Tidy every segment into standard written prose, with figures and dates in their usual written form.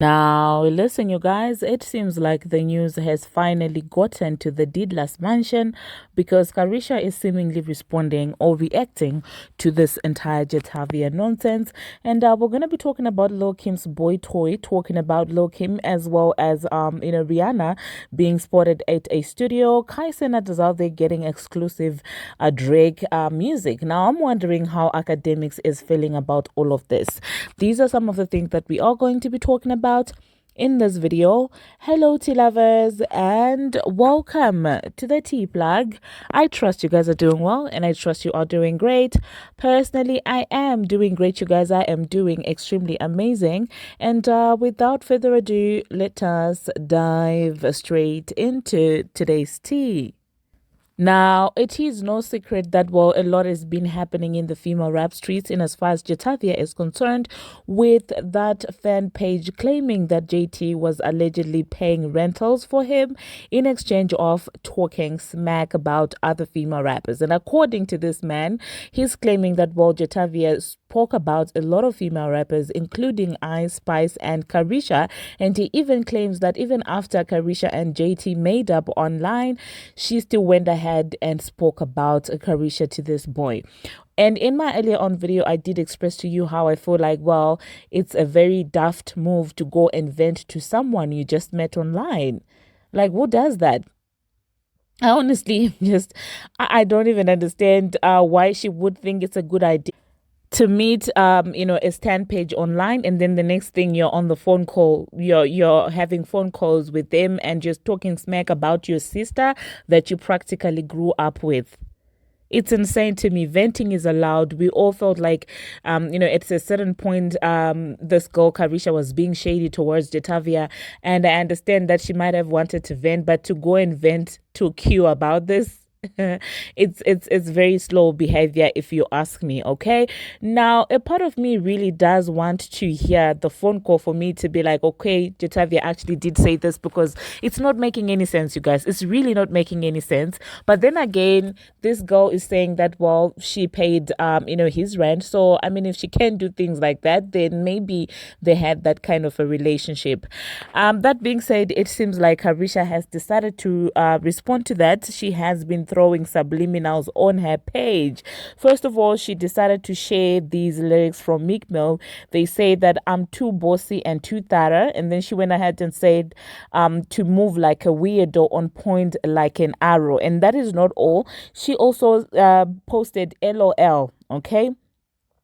Now, listen, you guys, it seems like the news has finally gotten to the Didlas mansion because Carisha is seemingly responding or reacting to this entire Jatavia nonsense. And we're going to be talking about Lil Kim's boy toy, talking about Lil Kim as well as, Rihanna being spotted at a studio. Kaisa and Jatavia getting exclusive Drake music. Now, I'm wondering how academics is feeling about all of this. These are some of the things that we are going to be talking about in this video. Hello tea lovers and welcome to the tea plug. I trust you guys are doing well and I trust you are doing great. Personally, I am doing great, you guys. I am doing extremely amazing, and without further ado, let us dive straight into today's tea. Now, it is no secret that, well, a lot has been happening in the female rap streets in as far as Jatavia is concerned, with that fan page claiming that JT was allegedly paying rentals for him in exchange of talking smack about other female rappers. And according to this man, he's claiming that, well, Jatavia spoke about a lot of female rappers, including Ice Spice and Karisha, and he even claims that even after Karisha and JT made up online, she still went ahead and spoke about Carisha to this boy. And in my earlier on video, I did express to you how I feel like, well, it's a very daft move to go and vent to someone you just met online. Like, who does that? I honestly I don't even understand why she would think it's a good idea to meet a stand page online, and then the next thing you're on the phone call, you're having phone calls with them and just talking smack about your sister that you practically grew up with. It's insane to me. Venting is allowed. We all felt like, at a certain point, this girl, Carisha, was being shady towards Jatavia. And I understand that she might have wanted to vent, but to go and vent to Q about this, it's very slow behavior, if you ask me. Okay, now a part of me really does want to hear the phone call for me to be like, okay, Jatavia actually did say this, because it's not making any sense, you guys. It's really not making any sense. But then again, this girl is saying that, well, she paid his rent. So I mean, if she can do things like that, then maybe they had that kind of a relationship. That being said, it seems like Carisha has decided to respond to that. She has been throwing subliminals on her page. First of all, she decided to share these lyrics from Meek Mill. They say that I'm too bossy and too thorough. And then she went ahead and said to move like a weirdo, on point like an arrow. And that is not all. She also posted LOL, okay?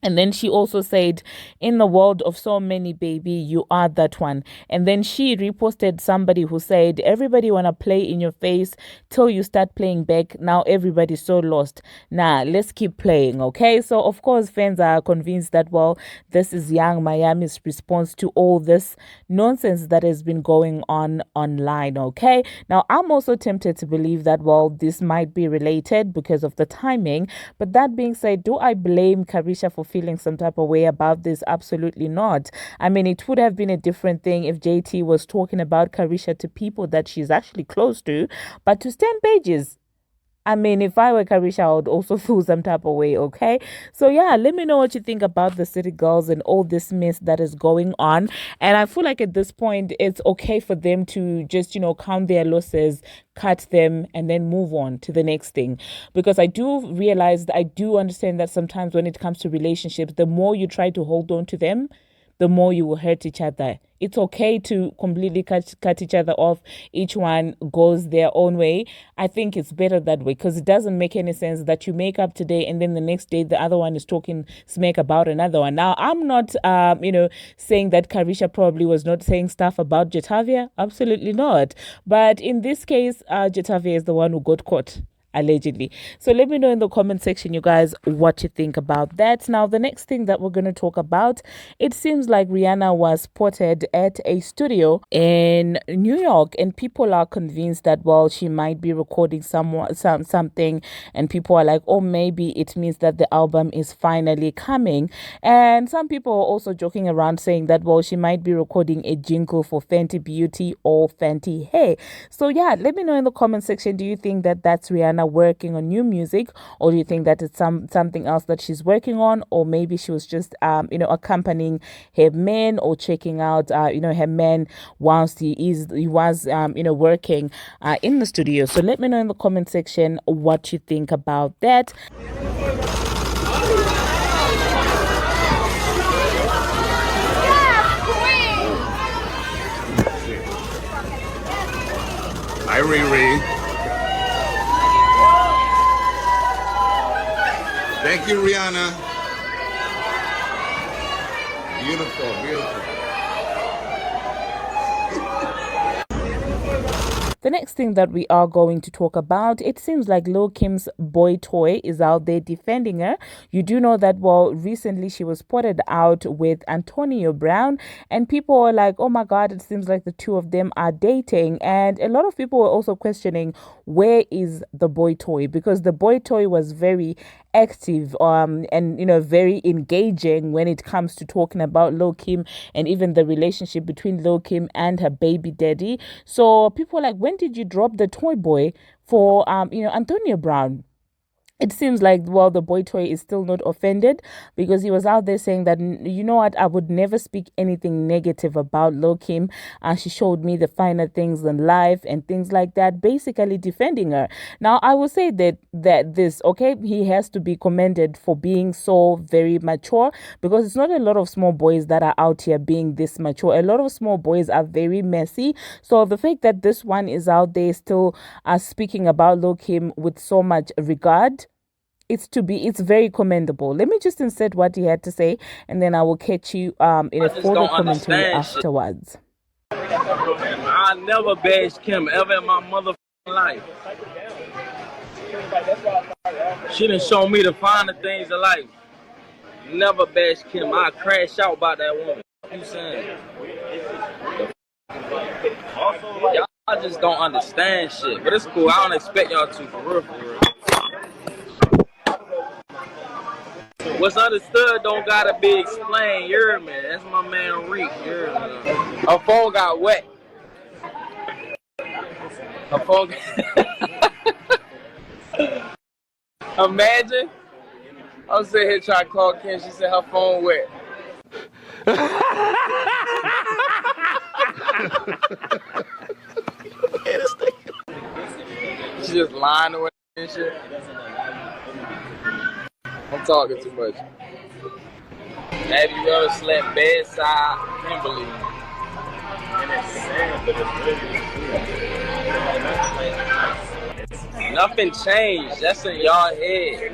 And then she also said, in the world of so many, baby, you are that one. And then she reposted somebody who said, everybody want to play in your face till you start playing back. Now everybody's so lost. Nah, let's keep playing, okay? So, of course, fans are convinced that, well, this is Young Miami's response to all this nonsense that has been going on online, okay? Now, I'm also tempted to believe that, well, this might be related because of the timing. But that being said, do I blame Carisha for feeling some type of way about this? Absolutely not. I mean, it would have been a different thing if JT was talking about Carisha to people that she's actually close to, but to stand pages, I mean, if I were Carisha, I would also feel some type of way, okay? So, yeah, let me know what you think about the City Girls and all this mess that is going on. And I feel like at this point, it's okay for them to just, count their losses, cut them, and then move on to the next thing. Because I do realize, I do understand that sometimes when it comes to relationships, the more you try to hold on to them, the more you will hurt each other. It's okay to completely cut each other off. Each one goes their own way. I think it's better that way, because it doesn't make any sense that you make up today and then the next day the other one is talking smack about another one. Now, I'm not, saying that Carisha probably was not saying stuff about Jatavia. Absolutely not. But in this case, Jatavia is the one who got caught, allegedly. So let me know in the comment section, you guys, what you think about that. Now, the next thing that we're going to talk about, it seems like Rihanna was spotted at a studio in New York, and people are convinced that, well, she might be recording something, and people are like, oh, maybe it means that the album is finally coming. And some people are also joking around saying that, well, she might be recording a jingle for Fenty Beauty or Fenty Hair. So yeah, let me know in the comment section, do you think that that's Rihanna Rihanna working on new music, or do you think that it's something else that she's working on, or maybe she was just accompanying her man or checking out her man whilst he was working in the studio? So let me know in the comment section what you think about that. Hi, Riri. Thank you, Rihanna. Beautiful, beautiful. The next thing that we are going to talk about, it seems like Lil Kim's boy toy is out there defending her. You do know that, well, recently she was spotted out with Antonio Brown, and people were like, oh my God, it seems like the two of them are dating. And a lot of people were also questioning, where is the boy toy? Because the boy toy was very active and very engaging when it comes to talking about Lil Kim and even the relationship between Lil Kim and her baby daddy. So people are like, when did you drop the toy boy for Antonio Brown? It seems like, well, the boy toy is still not offended, because he was out there saying that, you know what, I would never speak anything negative about Lil Kim. She showed me the finer things in life and things like that, basically defending her. Now, I will say that he has to be commended for being so very mature, because it's not a lot of small boys that are out here being this mature. A lot of small boys are very messy. So the fact that this one is out there still speaking about Lil Kim with so much regard, it's very commendable. Let me just insert what he had to say, and then I will catch you in a further commentary afterwards. I never bashed Kim ever in my motherfucking life. She done show me the finer things of life. Never bashed Kim. I crash out about that woman. What you saying? Y'all just don't understand shit. But it's cool. I don't expect y'all to, for real, for real. What's understood don't gotta be explained. You hear me? That's my man Reek. You hear me? Her phone got wet. Her phone. Imagine. I'm sitting here trying to call Kim. She said her phone wet. She just lying away and shit. I'm talking too much. Have you ever slept bedside Kimberly? Nothing changed. That's in y'all head.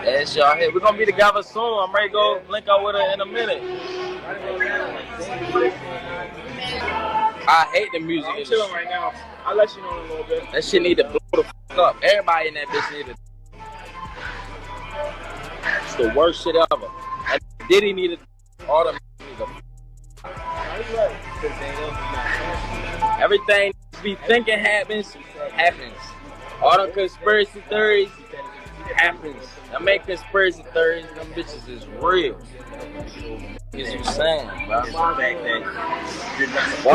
That's y'all head. We're gonna be together soon. I'm ready to go link up with her in a minute. I hate the music. I'm chilling right now. I'll let you know in a little bit. That shit need to blow the fuck up. Everybody in that bitch need to. It's the worst shit ever. And Diddy needed all the everything we thinking happens. All the conspiracy theories happens. I make conspiracy theories. Them bitches is real. Is you saying, bro?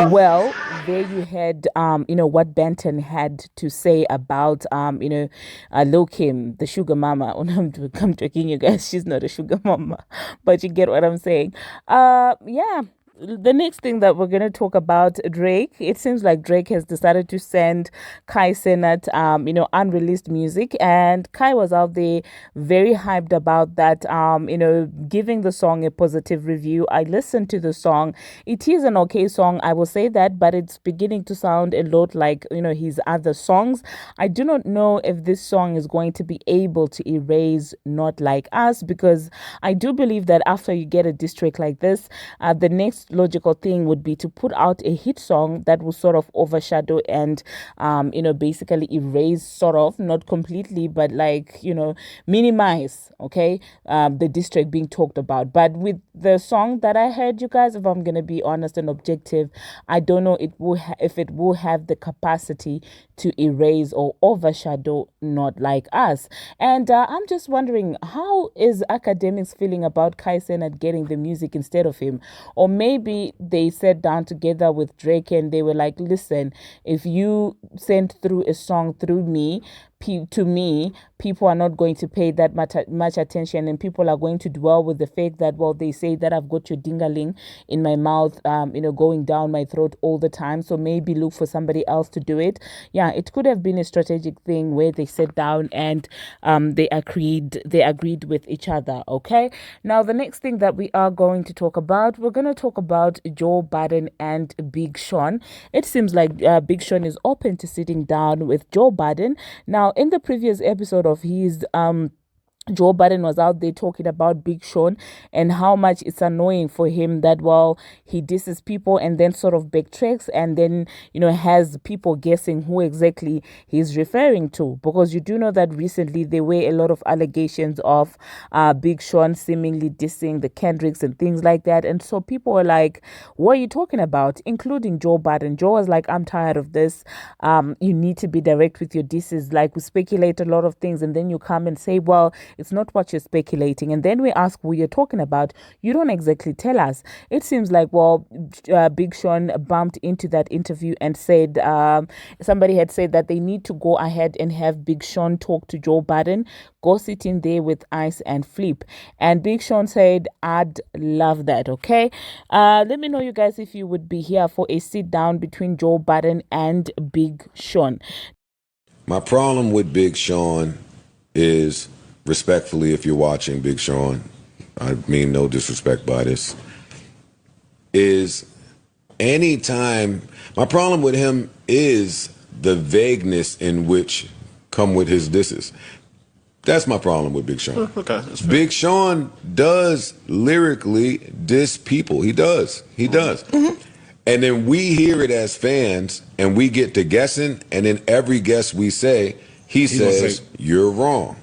Well, there you had, what Benton had to say about, Lil Kim, the sugar mama. I'm joking, you guys. She's not a sugar mama, but you get what I'm saying. Yeah. The next thing that we're going to talk about, Drake. It seems like Drake has decided to send Kai Cenat, unreleased music. And Kai was out there very hyped about that, giving the song a positive review. I listened to the song. It is an okay song, I will say that, but it's beginning to sound a lot like, his other songs. I do not know if this song is going to be able to erase Not Like Us, because I do believe that after you get a diss track like this, the next logical thing would be to put out a hit song that will sort of overshadow and basically erase, sort of, not completely, but minimize the diss track being talked about. But with the song that I heard, you guys, if I'm gonna be honest and objective, I don't know if it will have the capacity to erase or overshadow Not Like Us. And I'm just wondering, how is Academics feeling about Kai Cenat getting the music instead of him? Or maybe maybe they sat down together with Drake and they were like, listen, if you send through a song through me, to me, people are not going to pay that much attention, and people are going to dwell with the fact that, well, they say that I've got your dingaling in my mouth, going down my throat all the time. So maybe look for somebody else to do it. Yeah, it could have been a strategic thing where they sat down and they agreed with each other. Okay. Now, the next thing that we are going to talk about, we're going to talk about Joe Budden and Big Sean. It seems like Big Sean is open to sitting down with Joe Budden. Now, in the previous episode of his Joe Budden was out there talking about Big Sean and how much it's annoying for him that, well, he disses people and then sort of backtracks and then, has people guessing who exactly he's referring to. Because you do know that recently there were a lot of allegations of Big Sean seemingly dissing the Kendricks and things like that. And so people were like, what are you talking about? Including Joe Budden. Joe was like, I'm tired of this. You need to be direct with your disses. Like, we speculate a lot of things and then you come and say, well, it's not what you're speculating. And then we ask who you're talking about. You don't exactly tell us. It seems like, well, Big Sean bumped into that interview and said, somebody had said that they need to go ahead and have Big Sean talk to Joe Budden. Go sit in there with Ice and Flip. And Big Sean said, I'd love that. Okay. Let me know, you guys, if you would be here for a sit down between Joe Budden and Big Sean. My problem with Big Sean is, respectfully, if you're watching, Big Sean, I mean no disrespect by this, is anytime, my problem with him is the vagueness in which come with his disses. That's my problem with Big Sean. Okay, Big Sean does lyrically diss people. He does. Mm-hmm. And then we hear it as fans and we get to guessing, and then every guess we say, he says, you're wrong.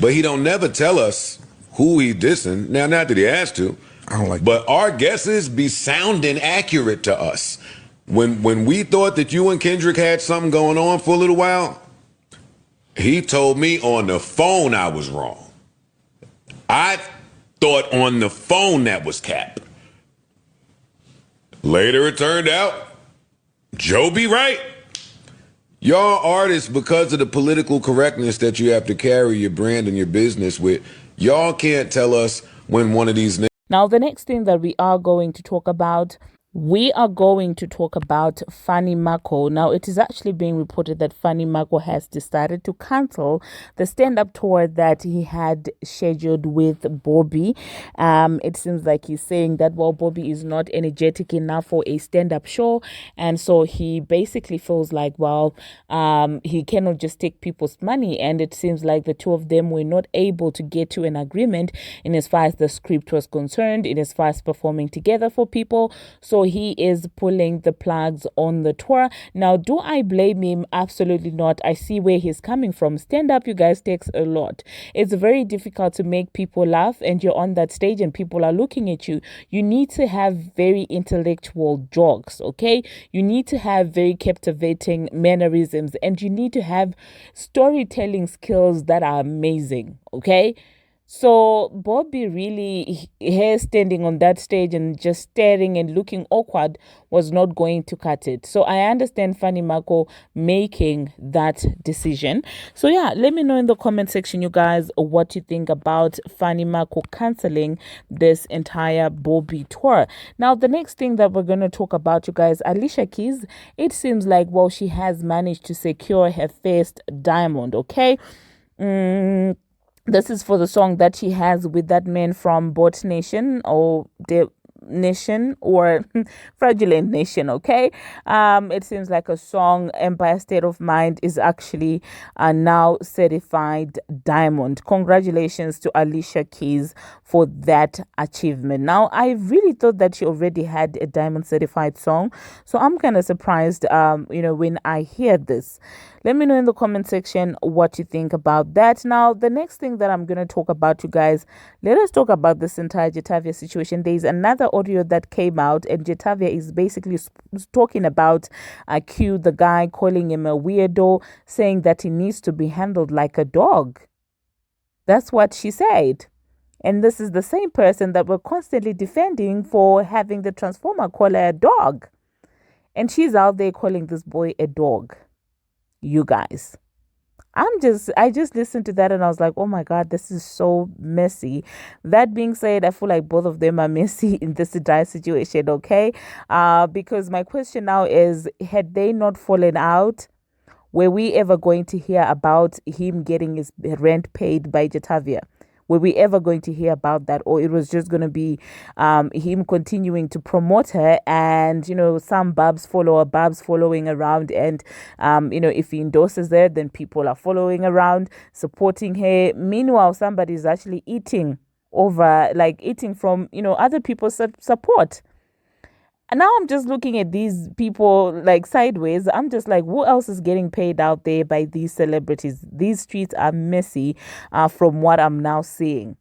But he don't never tell us who he dissing. Now, not that he has to, I don't like but our guesses be sounding accurate to us. When we thought that you and Kendrick had something going on for a little while, he told me on the phone I was wrong. I thought on the phone that was cap. Later it turned out Joe be right. Y'all artists, because of the political correctness that you have to carry your brand and your business with, y'all can't tell us when one of these... Now, the next thing that we are going to talk about, Fanny Mako. Now, it is actually being reported that Fanny Mako has decided to cancel the stand-up tour that he had scheduled with Bobbi. It seems like he's saying that, well, Bobbi is not energetic enough for a stand-up show, and so he basically feels like, well, he cannot just take people's money, and it seems like the two of them were not able to get to an agreement in as far as the script was concerned, in as far as performing together for people. So he is pulling the plugs on the tour. Now, do I blame him? Absolutely not. I see where he's coming from. Stand up, you guys, takes a lot. It's very difficult to make people laugh, and you're on that stage and people are looking at you. You need to have very intellectual jokes, okay? You need to have very captivating mannerisms, and you need to have storytelling skills that are amazing, okay? So Bobbi really, her standing on that stage and just staring and looking awkward was not going to cut it. So I understand Fanny Mako making that decision. So yeah, let me know in the comment section, you guys, what you think about Fanny Mako canceling this entire Bobbi tour. Now, the next thing that we're going to talk about, you guys, Alicia Keys, it seems like, well, she has managed to secure her first diamond, okay? This is for the song that she has with that man from Bot Nation or the Nation or Fraudulent Nation, okay? It seems like a song, Empire State of Mind, is actually now certified diamond. Congratulations to Alicia Keys for that achievement. Now, I really thought that she already had a diamond certified song, so I'm kind of surprised, when I hear this. Let me know in the comment section what you think about that. Now, the next thing that I'm going to talk about, you guys, let us talk about this entire Jatavia situation. There is another audio that came out, and Jatavia is basically talking about Q, the guy, calling him a weirdo, saying that he needs to be handled like a dog. That's what she said. And this is the same person that we're constantly defending for having the Transformer call her a dog. And she's out there calling this boy a dog. You guys. I just listened to that and I was like, oh my God, this is so messy. That being said, I feel like both of them are messy in this entire situation, okay? Because my question now is, had they not fallen out, were we ever going to hear about him getting his rent paid by Jatavia? Were we ever going to hear about that? Or it was just going to be him continuing to promote her and, some Barbz following around. And, if he endorses her, then people are following around, supporting her. Meanwhile, somebody's actually eating from, other people's support. And now I'm just looking at these people like sideways. I'm just like, who else is getting paid out there by these celebrities? These streets are messy from what I'm now seeing.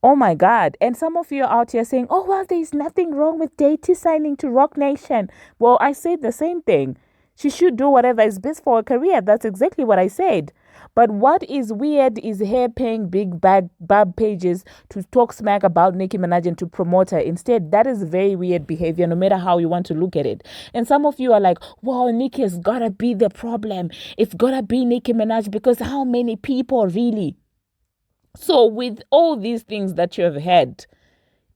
Oh my God. And some of you are out here saying, oh, well, there's nothing wrong with JT signing to Rock Nation. Well, I said the same thing. She should do whatever is best for her career. That's exactly what I said. But what is weird is her paying big bad pages to talk smack about Nicki Minaj and to promote her. Instead, that is very weird behavior, no matter how you want to look at it. And some of you are like, well, Nicki has got to be the problem. It's got to be Nicki Minaj because how many people really? So with all these things that you have had,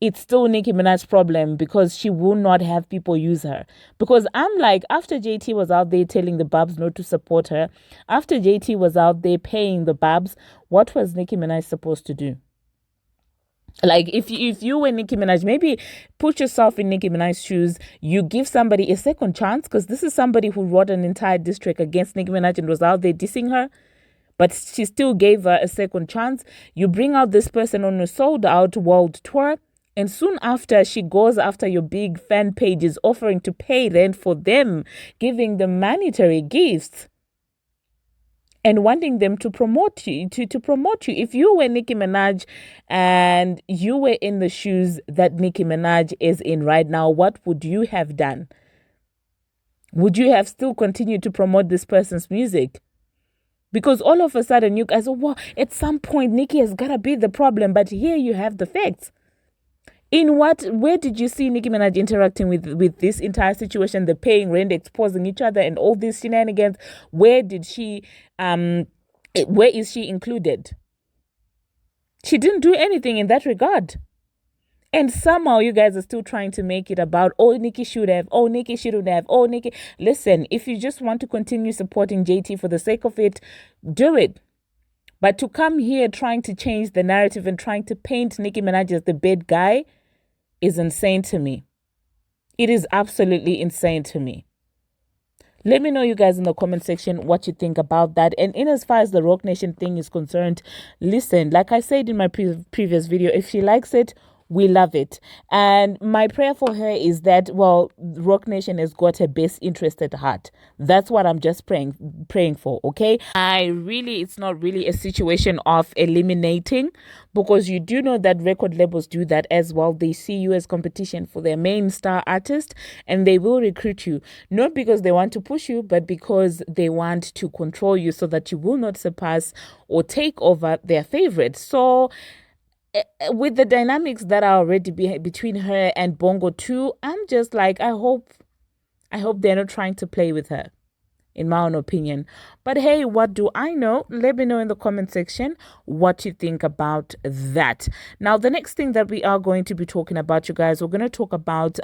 it's still Nicki Minaj's problem because she will not have people use her. Because I'm like, after JT was out there telling the Barbz not to support her, after JT was out there paying the Barbz, what was Nicki Minaj supposed to do? Like, if you were Nicki Minaj, maybe put yourself in Nicki Minaj's shoes. You give somebody a second chance, because this is somebody who wrote an entire district against Nicki Minaj and was out there dissing her. But she still gave her a second chance. You bring out this person on a sold-out world tour. And soon after, she goes after your big fan pages, offering to pay rent for them, giving them monetary gifts, and wanting them to promote you, to promote you. If you were Nicki Minaj and you were in the shoes that Nicki Minaj is in right now, what would you have done? Would you have still continued to promote this person's music? Because all of a sudden, you guys, well, at some point, Nicki has got to be the problem. But here you have the facts. Where did you see Nicki Minaj interacting with this entire situation, the paying rent, exposing each other and all these shenanigans? Where is she included? She didn't do anything in that regard. And somehow you guys are still trying to make it about, oh, Nicki should have, oh, Nicki shouldn't have, oh, Nicki. Listen, if you just want to continue supporting JT for the sake of it, do it. But to come here trying to change the narrative and trying to paint Nicki Minaj as the bad guy is insane to me. It is absolutely insane to me. Let me know, you guys, in the comment section what you think about that. And in as far as the Rock Nation thing is concerned, listen, like I said in my previous video, if she likes it, we love it. And my prayer for her is that, well, Rock Nation has got her best interest at heart. That's what I'm just praying for, okay? It's not really a situation of eliminating, because you do know that record labels do that as well. They see you as competition for their main star artist, and they will recruit you, not because they want to push you, but because they want to control you so that you will not surpass or take over their favorite. So with the dynamics that are already between her and Bongo too, I'm just like, I hope they're not trying to play with her, in my own opinion. But hey, what do I know? Let me know in the comment section what you think about that. Now, the next thing that we are going to be talking about, you guys, we're going to talk about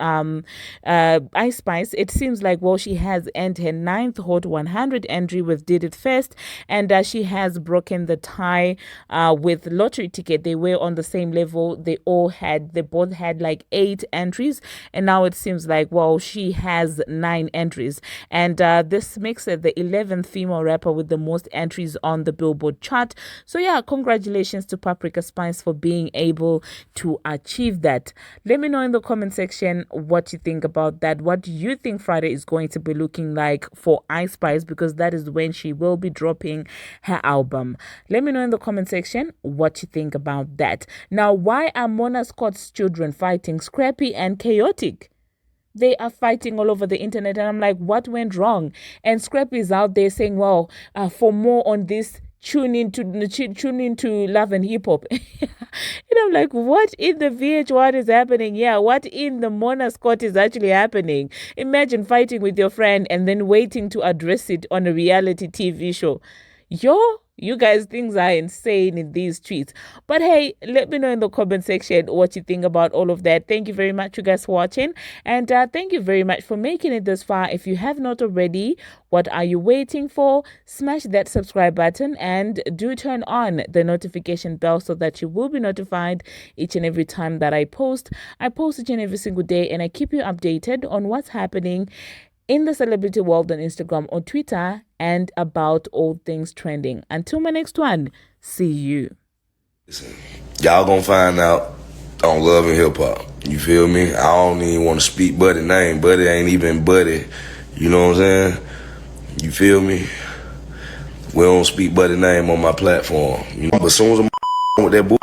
Ice Spice. It seems like, well, she has earned her 9th Hot 100 entry with Did It First, and she has broken the tie with Lottery Ticket. They were on the same level. They both had like 8 entries, and now it seems like, well, she has 9 entries, and this makes her the 11th female rapper with the most entries on the Billboard chart. So yeah, congratulations to Paprika Spice for being able to achieve that. Let me know in the comment section what you think about that. What do you think Friday is going to be looking like for Ice Spice, because that is when she will be dropping her album. Let me know in the comment section what you think about that. Now, why are Mona Scott's children fighting? Scrappy and Chaotic. They are fighting all over the internet, and I'm like, what went wrong? And Scrappy is out there saying, well, for more on this, tune into Love and Hip Hop. And I'm like, what in the VH1 is happening here? What in the Mona Scott is actually happening? Imagine fighting with your friend and then waiting to address it on a reality TV show. You guys, things are insane in these streets. But hey, let me know in the comment section what you think about all of that. Thank you very much, you guys, for watching. And thank you very much for making it this far. If you have not already, what are you waiting for? Smash that subscribe button and do turn on the notification bell so that you will be notified each and every time that I post. I post each and every single day, and I keep you updated on what's happening in the celebrity world on Instagram or Twitter and about all things trending. Until my next one, see you. Y'all gonna find out on Love and Hip Hop. You feel me? I don't even want to speak Buddy's name. Buddy ain't even Buddy. You know what I'm saying? You feel me? We don't speak Buddy's name on my platform. You know? But as soon as I'm with that